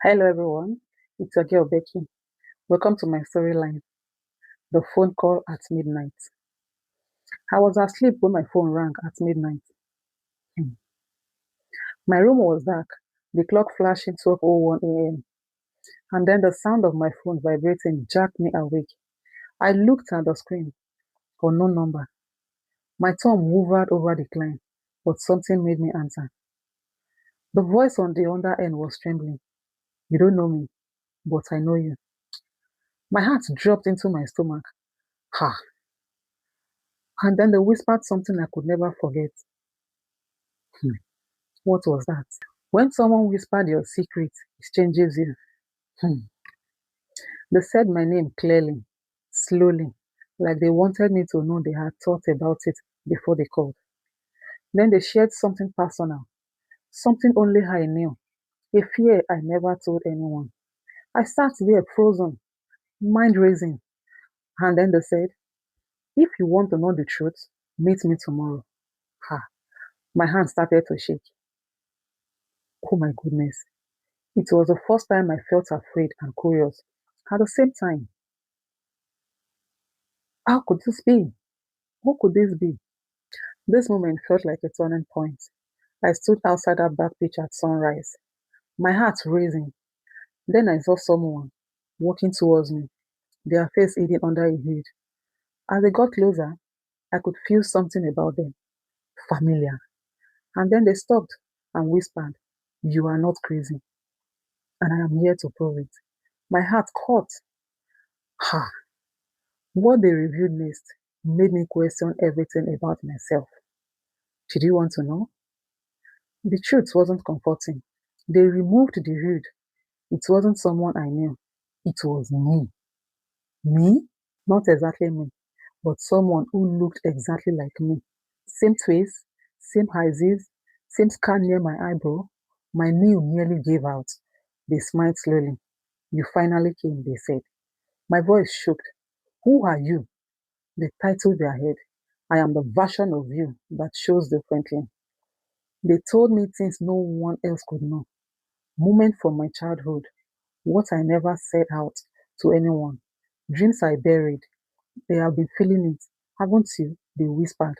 Hello everyone, it's your girl Becky. Welcome to my storyline, The Phone Call at Midnight. I was asleep when my phone rang at midnight. Hmm. My room was dark, the clock flashing 12:01 a.m. and then the sound of my phone vibrating jerked me awake. I looked at the screen, for no number. My thumb hovered over the line, but something made me answer. The voice on the other end was trembling. You don't know me, but I know you. My heart dropped into my stomach. Ha! And then they whispered something I could never forget. Hmm. What was that? When someone whispered your secret, it changes you. Hmm. They said my name clearly, slowly, like they wanted me to know they had thought about it before they called. Then they shared something personal, something only I knew, a fear I never told anyone. I sat there frozen, mind racing, and then they said, if you want to know the truth, meet me tomorrow. Ha! My hand started to shake. Oh my goodness. It was the first time I felt afraid and curious at the same time. How could this be? Who could this be? This moment felt like a turning point. I stood outside that back beach at sunrise, my heart racing. Then I saw someone walking towards me, their face hidden under a hood. As they got closer, I could feel something about them, familiar. And then they stopped and whispered, you are not crazy, and I am here to prove it. My heart caught. Ha! What they revealed next made me question everything about myself. Did you want to know? The truth wasn't comforting. They removed the hood. It wasn't someone I knew. It was me. Me? Not exactly me, but someone who looked exactly like me. Same face, same eyes, same scar near my eyebrow. My nail nearly gave out. They smiled slowly. You finally came, they said. My voice shook. Who are you? They titled their head. I am the version of you that shows differently. They told me things no one else could know. Moments from my childhood, what I never said out to anyone, dreams I buried. They have been feeling it, haven't you? They whispered.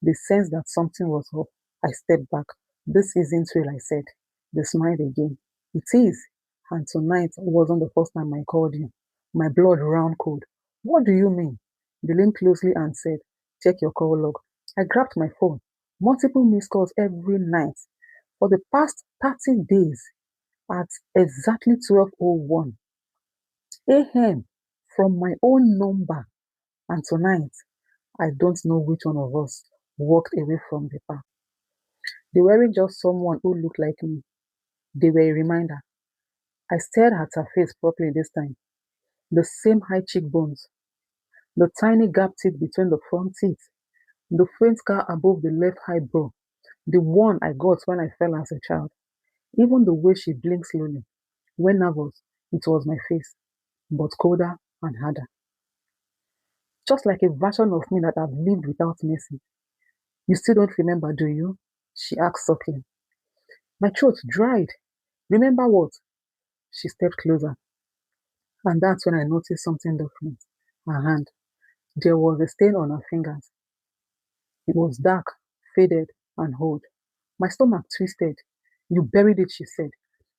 They sensed that something was up. I stepped back. This isn't real, I said. They smiled again. It is. And tonight wasn't the first time I called you. My blood ran cold. What do you mean? They leaned closely and said, check your call log. I grabbed my phone. Multiple missed calls every night. For the past 30 days, at exactly 12:01 a.m. from my own number. And tonight, I don't know which one of us walked away from the park. They weren't just someone who looked like me. They were a reminder. I stared at her face properly this time. The same high cheekbones, the tiny gap teeth between the front teeth, the faint scar above the left eyebrow, the one I got when I fell as a child. Even the way she blinked slowly. When nervous, it was my face, but colder and harder. Just like a version of me that I've lived without mercy. You still don't remember, do you? She asked softly. My throat dried. Remember what? She stepped closer, and that's when I noticed something different. Her hand. There was a stain on her fingers. It was dark, faded, and old. My stomach twisted. You buried it, she said.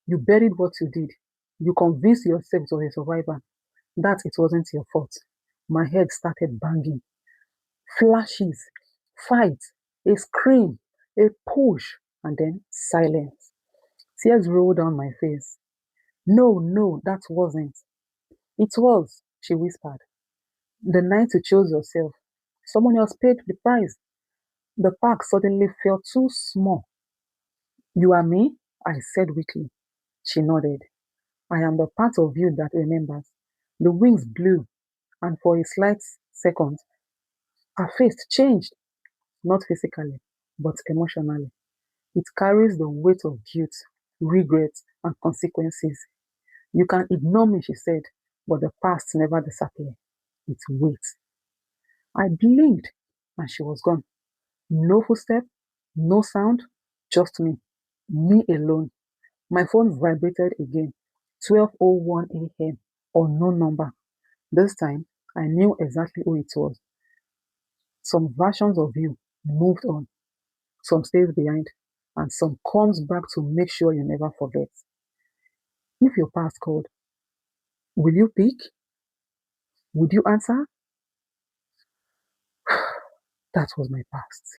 You buried what you did. You convinced yourself it was a survivor, that it wasn't your fault. My head started banging. Flashes, fight, a scream, a push, and then silence. Tears rolled down my face. No, no, that wasn't. It was, she whispered. The night you chose yourself. Someone else paid the price. The park suddenly felt too small. You are me? I said weakly. She nodded. I am the part of you that remembers. The wings blew, and for a slight second, her face changed, not physically, but emotionally. It carries the weight of guilt, regret, and consequences. You can ignore me, she said, but the past never disappears. It waits. I blinked, and she was gone. No footstep, no sound, just me. Me alone. My phone vibrated again. 12:01 a.m. Unknown number. This time, I knew exactly who it was. Some versions of you moved on, some stays behind, and some comes back to make sure you never forget. If your past called, will you pick? Would you answer? That was my past.